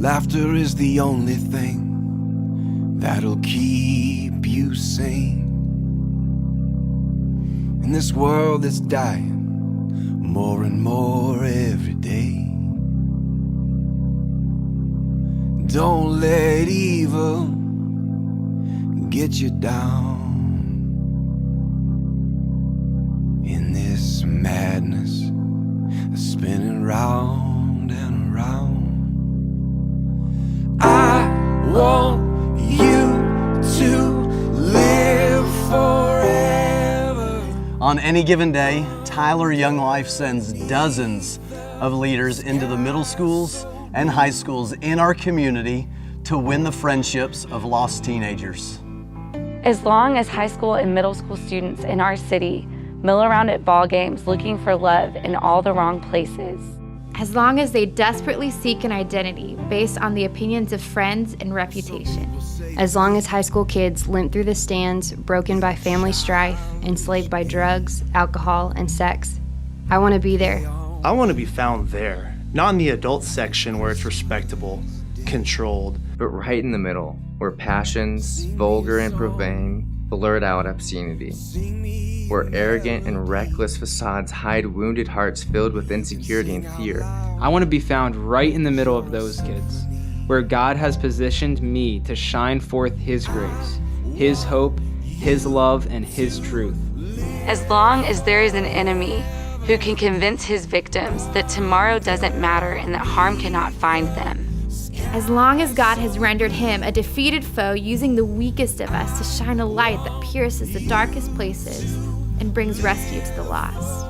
Laughter is the only thing that'll keep you sane. In this world that's dying more and more every day. Don't let evil get you down in this madness that's spinning round and around. I want you to live forever. On any given day, Tyler Young Life sends dozens of leaders into the middle schools and high schools in our community to win the friendships of lost teenagers. As long as high school and middle school students in our city mill around at ball games looking for love in all the wrong places. As long as they desperately seek an identity based on the opinions of friends and reputation. As long as high school kids limp through the stands, broken by family strife, enslaved by drugs, alcohol, and sex, I want to be there. I want to be found there, not in the adult section where it's respectable, controlled, but right in the middle, where passions, vulgar and profane, blurt out obscenity, where arrogant and reckless facades hide wounded hearts filled with insecurity and fear. I want to be found right in the middle of those kids, where God has positioned me to shine forth His grace, His hope, His love, and His truth. As long as there is an enemy who can convince his victims that tomorrow doesn't matter and that harm cannot find them. As long as God has rendered him a defeated foe, using the weakest of us to shine a light that pierces the darkest places and brings rescue to the lost.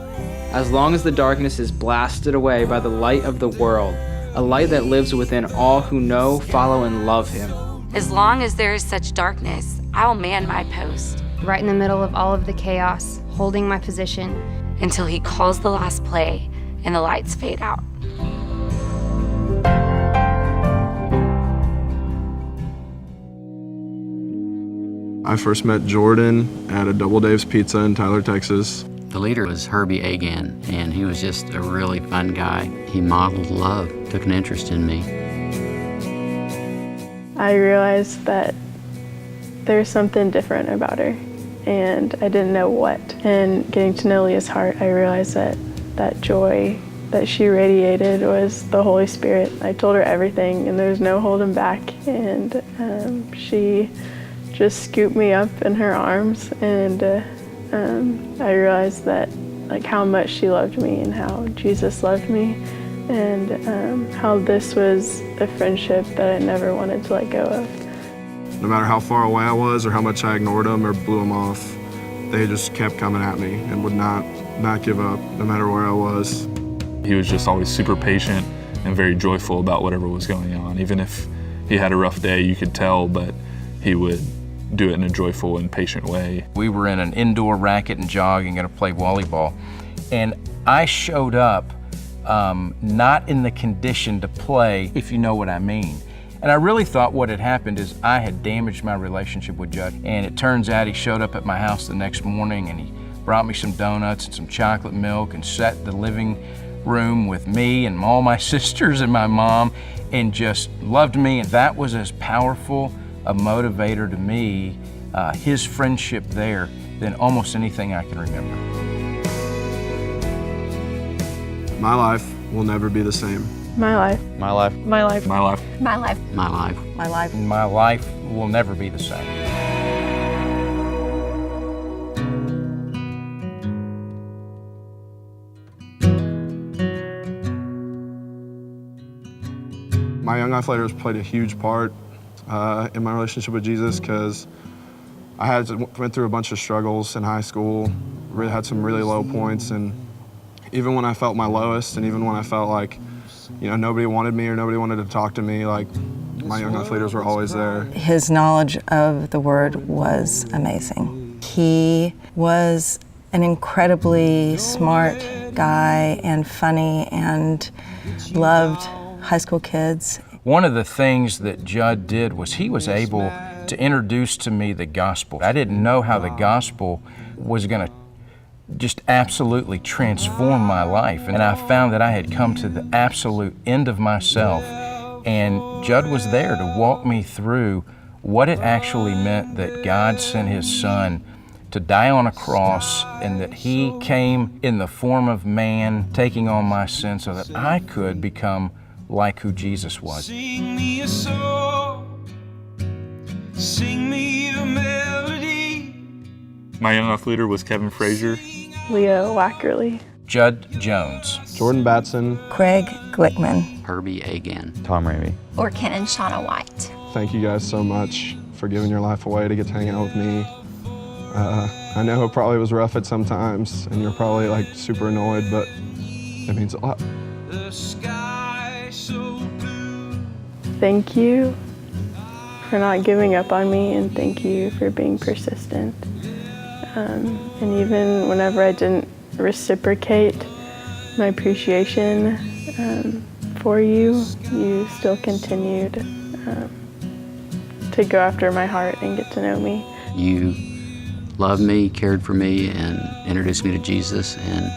As long as the darkness is blasted away by the light of the world, a light that lives within all who know, follow, and love Him. As long as there is such darkness, I'll man my post. Right in the middle of all of the chaos, holding my position. Until He calls the last play and the lights fade out. I first met Jordan at a Double Dave's Pizza in Tyler, Texas. The leader was Herbie Agan, and he was just a really fun guy. He modeled love, took an interest in me. I realized that there's something different about her, and I didn't know what. And getting to know Leah's heart, I realized that that joy that she radiated was the Holy Spirit. I told her everything, and there was no holding back, and she just scooped me up in her arms, and I realized that how much she loved me and how Jesus loved me, and how this was a friendship that I never wanted to let go of. No matter how far away I was or how much I ignored them or blew them off, they just kept coming at me and would not give up no matter where I was. He was just always super patient and very joyful about whatever was going on. Even if he had a rough day, you could tell, but he would do it in a joyful and patient way. We were in an indoor racket and jogging, going to play volleyball, and I showed up not in the condition to play, if you know what I mean. And I really thought what had happened is I had damaged my relationship with Judd. And it turns out he showed up at my house the next morning and he brought me some donuts and some chocolate milk and sat in the living room with me and all my sisters and my mom and just loved me. And that was as powerful a motivator to me, his friendship there, than almost anything I can remember. My life will never be the same. My life. My life. My life. My life. My life. My life. My life. My life will never be the same. My Young Life Leaders played a huge part in my relationship with Jesus, because I went through a bunch of struggles in high school, really had some really low points, and even when I felt my lowest, and even when I felt like, nobody wanted me or nobody wanted to talk to me, my Young Life Leaders were always there. His knowledge of the Word was amazing. He was an incredibly smart guy and funny and loved high school kids. One of the things that Judd did was he was able to introduce to me the gospel. I didn't know how the gospel was going to just absolutely transform my life. And I found that I had come to the absolute end of myself And Judd was there to walk me through what it actually meant that God sent His Son to die on a cross, and that He came in the form of man, taking on my sin so that I could become like who Jesus was. Sing me a song, sing me a melody. My young life leader was Kevin Frazier. Leah Wackerly. Judd Jones. Jordan Batson. Craig Glickman. Herbie Agan. Tom Ramey. Or Ken and Shauna White. Thank you guys so much for giving your life away to get to hang out with me. I know it probably was rough at some times, and you're probably like super annoyed, but it means a lot. The sky so blue. Thank you for not giving up on me, and thank you for being persistent. And even whenever I didn't reciprocate my appreciation for you, you still continued to go after my heart and get to know me. You loved me, cared for me, and introduced me to Jesus, and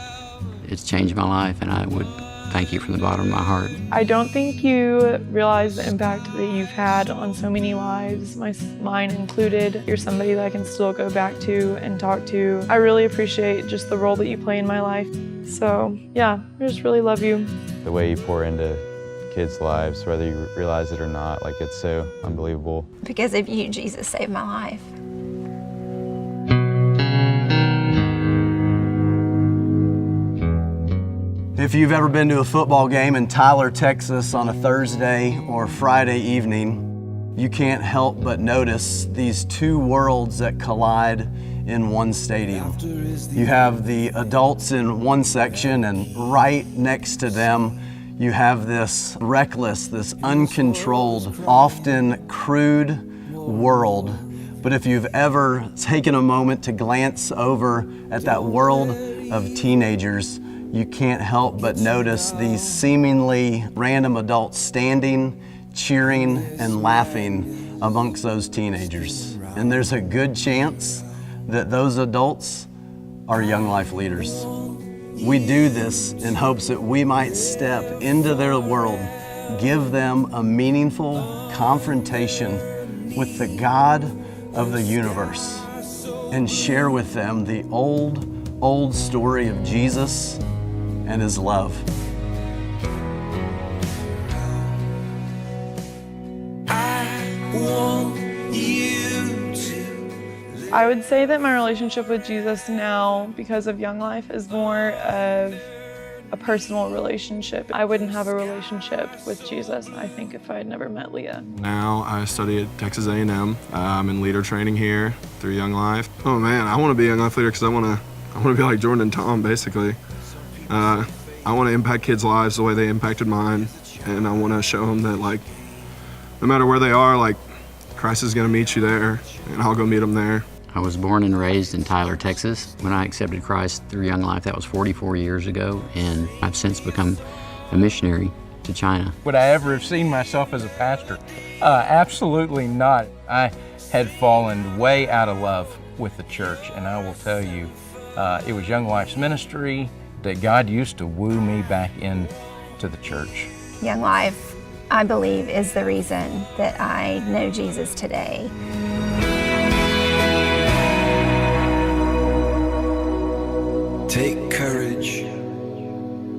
it's changed my life, and I would thank you from the bottom of my heart. I don't think you realize the impact that you've had on so many lives, mine included. You're somebody that I can still go back to and talk to. I really appreciate just the role that you play in my life. So yeah, I just really love you. The way you pour into kids' lives, whether you realize it or not, like, it's so unbelievable. Because of you, Jesus saved my life. If you've ever been to a football game in Tyler, Texas on a Thursday or Friday evening, you can't help but notice these two worlds that collide in one stadium. You have the adults in one section, and right next to them, you have this reckless, this uncontrolled, often crude world. But if you've ever taken a moment to glance over at that world of teenagers, you can't help but notice these seemingly random adults standing, cheering, and laughing amongst those teenagers. And there's a good chance that those adults are Young Life leaders. We do this in hopes that we might step into their world, give them a meaningful confrontation with the God of the universe, and share with them the old story of Jesus and His love. I would say that my relationship with Jesus now, because of Young Life, is more of a personal relationship. I wouldn't have a relationship with Jesus, I think, if I had never met Leah. Now I study at Texas A&M. I'm in leader training here through Young Life. Oh man, I want to be a Young Life leader because I want to be like Jordan and Tom, basically. I want to impact kids' lives the way they impacted mine, and I want to show them that, like, no matter where they are, like, Christ is going to meet you there, and I'll go meet them there. I was born and raised in Tyler, Texas. When I accepted Christ through Young Life, that was 44 years ago, and I've since become a missionary to China. Would I ever have seen myself as a pastor? Absolutely not. I had fallen way out of love with the church, and I will tell you, it was Young Life's ministry that God used to woo me back into the church. Young Life, I believe, is the reason that I know Jesus today. Take courage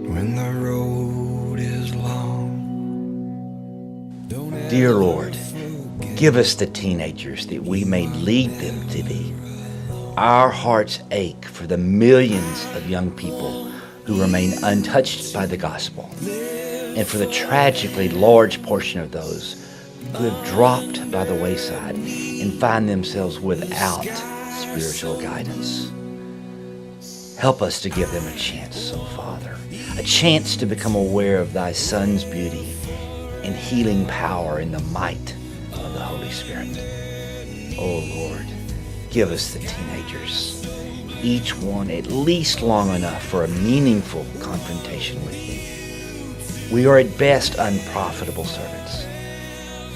when the road is long. Dear Lord, give us the teenagers that we may lead them to Thee. Our hearts ache for the millions of young people who remain untouched by the gospel, and for the tragically large portion of those who have dropped by the wayside and find themselves without spiritual guidance. Help us to give them a chance, oh Father, a chance to become aware of Thy Son's beauty and healing power in the might of the Holy Spirit. Oh Lord, give us the teenagers, each one at least long enough for a meaningful confrontation with Thee. We are at best unprofitable servants,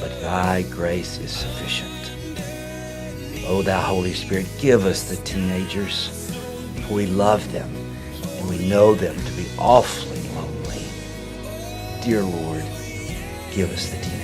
but Thy grace is sufficient. Oh, Thou Holy Spirit, give us the teenagers, for we love them and we know them to be awfully lonely. Dear Lord, Give us the teenagers.